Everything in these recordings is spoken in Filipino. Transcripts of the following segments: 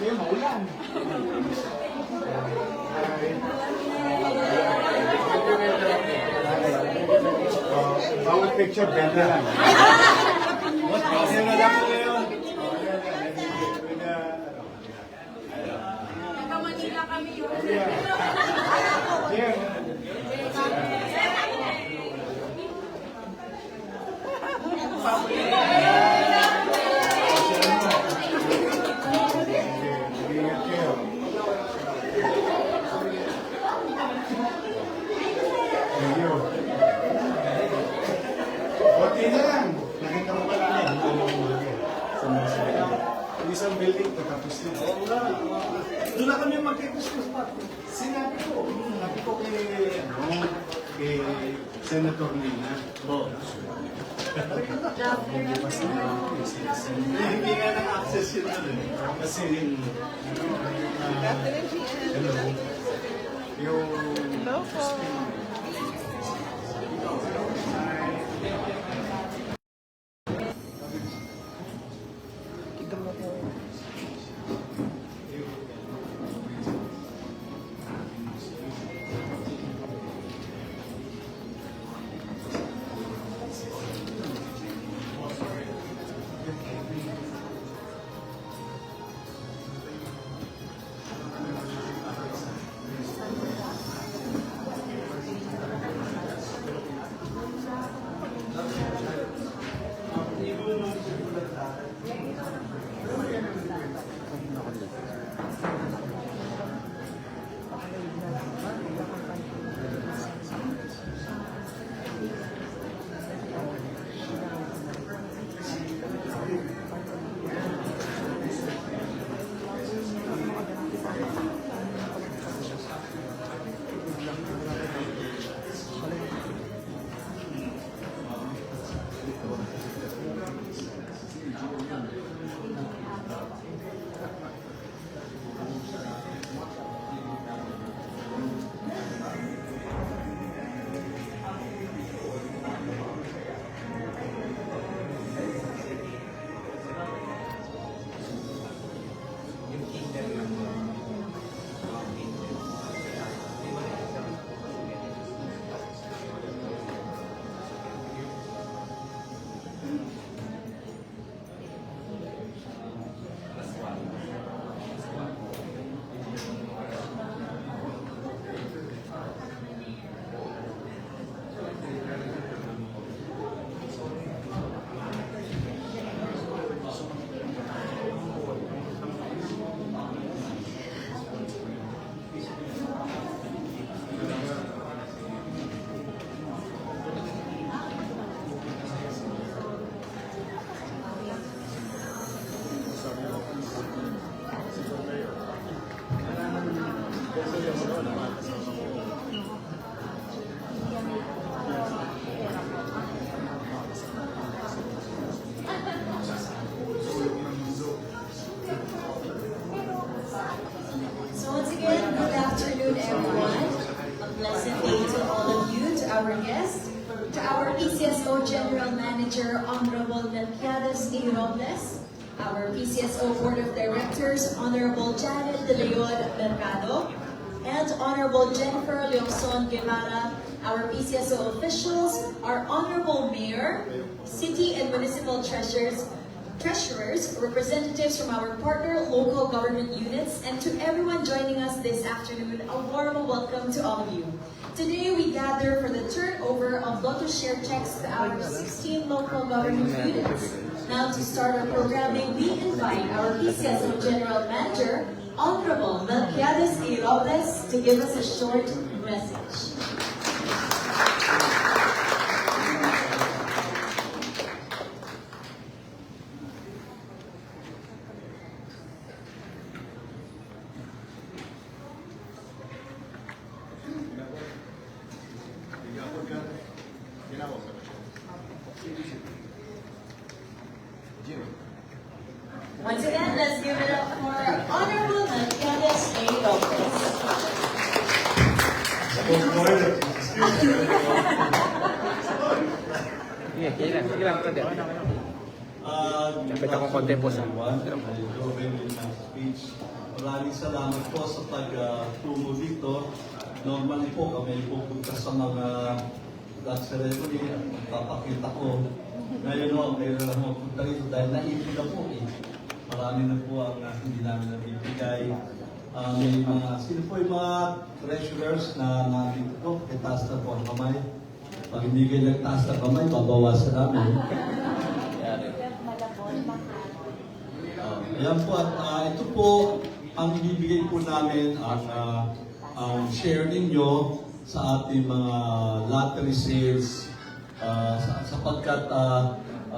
Ngayon, maulan. Bawat picture, 20 lang. Kasi na lang po yun. Nagka-Manila kami yun. Okay na lang. Nakita mo pala yan. Sa mga sinabi. Isang building ko tapos yun. Oo nga. Doon na kami magkikuskus pa. Sinabi ko kay Senator Lina. Oo. Hindi nga na-access yun doon eh. Kasi Hello po. So once again, good afternoon everyone. A pleasant day to all of you, to our guests, to our PCSO General Manager, Honorable Melquiades A. Robles, our PCSO Board of Directors, Honorable Janet De Leon Mercado, and Honorable Jennifer Leongson Guevara, our PCSO officials, our Honorable Mayor, City and Municipal Treasurers, representatives from our partner local government units, and to everyone joining us this afternoon, a warm welcome to all of you. Today we gather for the turnover of Lotto Share checks to our 16 local government units. Now to start our programming, we invite our PCSO General Manager, Honorable Melquiades A. Robles, to give us a short message. Once again, let's give it up for Honorable Melquiades A. Robles. Sige lang, pwede. Kapit akong konti po sa speech. maraming salamat po sa pag-tungo dito. Normally po kami pupunta sa mga that ceremony at magpapakita ko. Ngayon o, mayroon na magpunta rito dahil naipin na po eh. Marami na po ang hindi namin nabibigay. May mga, sino po yung mga treasurers na nandito po? Itaas na po ang kamay. Pag hindi kayo nagtaas na kamay, babawasan namin. Ayan po, at ito po ang ibibigay po namin ang share ninyo sa ating mga lottery sales sapagkat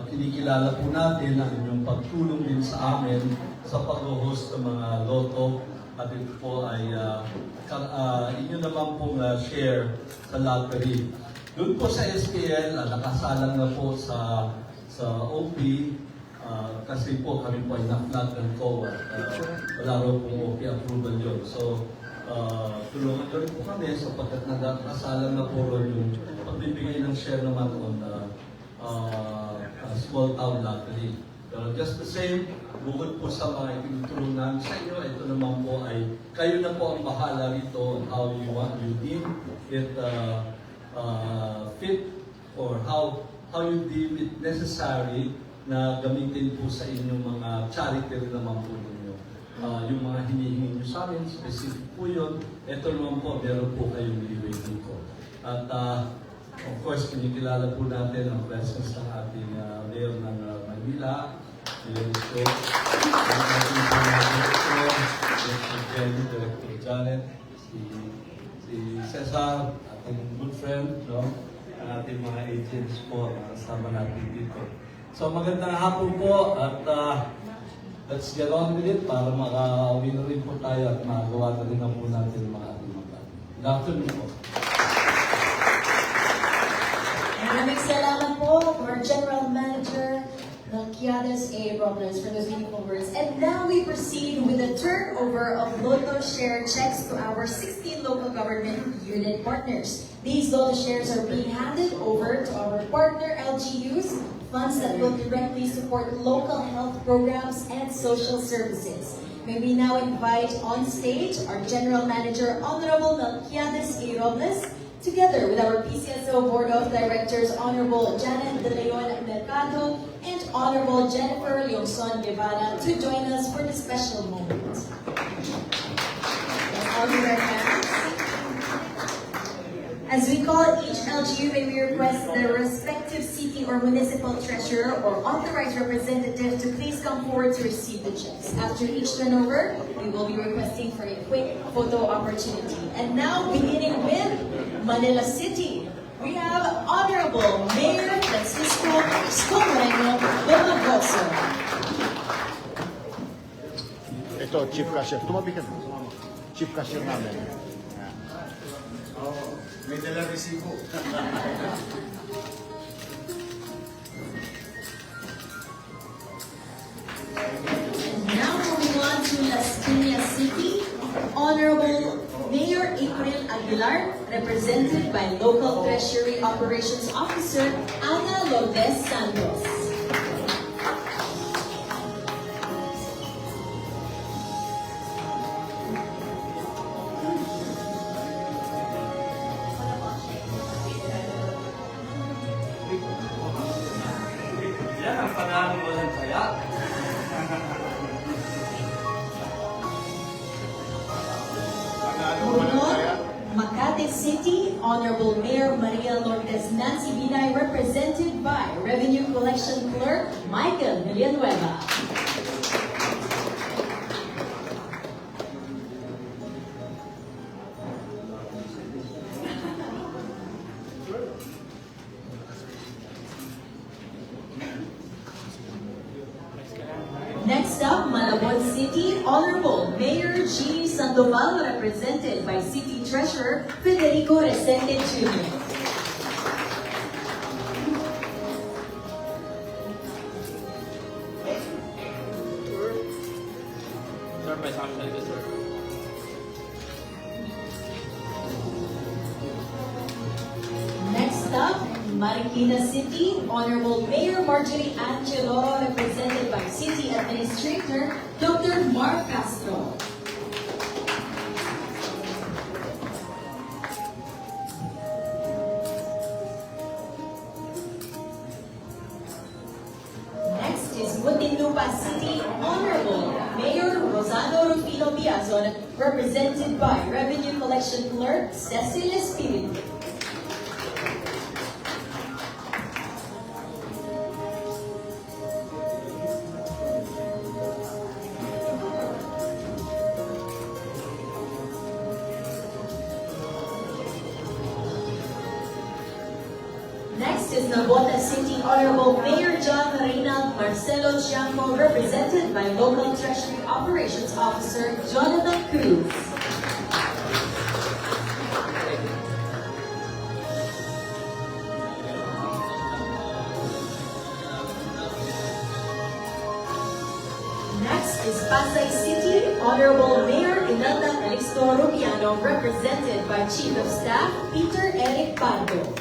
kinikilala po natin ang inyong pagtulong din sa amin sa pag-host ng mga loto at ito po ay inyo naman pong share sa lottery. Doon po sa SPL, nakasalang na po sa OP kasi po kami po ay na-flat ng COA. Wala raw pong OP approval yun. So, tulungan nyo rin po kami sapagkat nakasalang na po rin yung pagbibigay ng share naman on small town lottery. Pero just the same, bukod po sa mga itinutulong namin sa inyo, ito naman po ay kayo na po ang bahala rito on how you want, you deem it fit or how you deem it necessary na gamitin po sa inyong mga charity rin naman po ninyo. Yung mga hinihingi nyo sa amin, specific po yun. Ito naman po, meron po kayong leeway dito. At of course, kinikilala po natin ang presence ng ating mayor ng Manila, Mayor Isko, ang ating Director, Director Jenny, Director Janet, si Cesar, ating good friend, no? Ang ating mga agents po, kasama natin dito. So magandang hapon po at let's get on with it para makauwi na rin po tayo at magawa na rin na po natin mga ating mga. Good afternoon po. Maraming salamat po to our General Manager, Melquiades A. Robles, for those beautiful words. And now we proceed with the turnover of Lotto share checks to our 16 local government unit partners. These Lotto shares are being handed over to our partner LGUs, funds that will directly support local health programs and social services. May we now invite on stage our General Manager, Honorable Melquiades A. Robles, together with our PCSO Board of Directors, Honorable Janet De Leon Mercado and Honorable Jennifer Leonson Guevara, to join us for this special moment. Let's all give our hands. As we call each LGU, may we request the respective city or municipal treasurer or authorized representative to please come forward to receive the checks. After each turnover, we will be requesting for a quick photo opportunity. And now, beginning with Manila City, we have Honorable Mayor Francisco Moreno Domagoso. Ito, Chief Cashier. Tumabi ka na. Chief Cashier namin. May dala resibo. Now moving on to Las Piñas City, Honorable Mayor April Aguilar, represented by Local Treasury Operations Officer Ana Lourdes Santos. Yan ang panalo walang saya. Bunod, Makati City, Honorable Mayor Maria Lourdes Nancy Binay, represented by Revenue Collection Clerk Michael Villanueva. Next up, Malabon City, Honorable Mayor G. Sandoval, represented by City Treasurer Federico Resende Jr. Sir, may sound like this, sir. Next up, Marikina City, Honorable Mayor Marjorie Angelo, represented by City Administrator Dr. Mark Castro. Fernando Rufino Biazon, represented by Revenue Collection Clerk Cecil Espiritu. Next is Navotas City Honorable Mayor John Reynald Marcelo Gianco, represented by Local Treasury Operations Officer Jonathan Cruz. Next is Pasay City Honorable Mayor Imelda Calixto Rubiano, represented by Chief of Staff Peter Eric Pardo.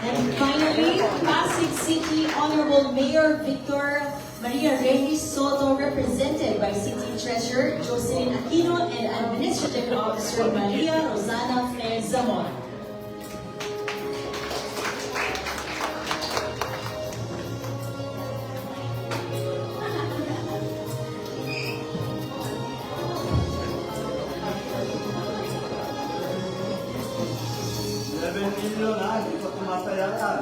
And finally, Pasig City Honorable Mayor Victor Maria Reyes Soto, represented by City Treasurer Jocelyn Aquino and Administrative Officer Maria Rosana Flair Zamora. Hindi pa tumatayakan.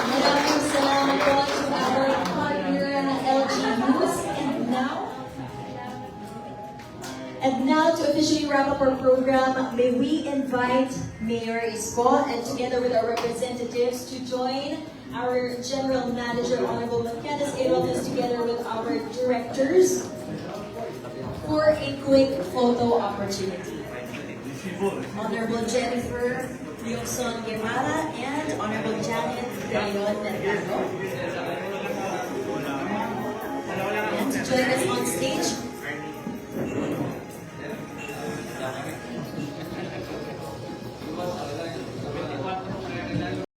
Maraming salamat po to our partner LG News. And now to officially wrap up our program, may we invite Mayor Isko and together with our representatives to join our General Manager, Honorable Melquiades A. Robles, together with our directors for a quick photo opportunity. Honorable Jennifer Leoson Guevara and Honorable Janet Dayon Delgado. And to join us on stage,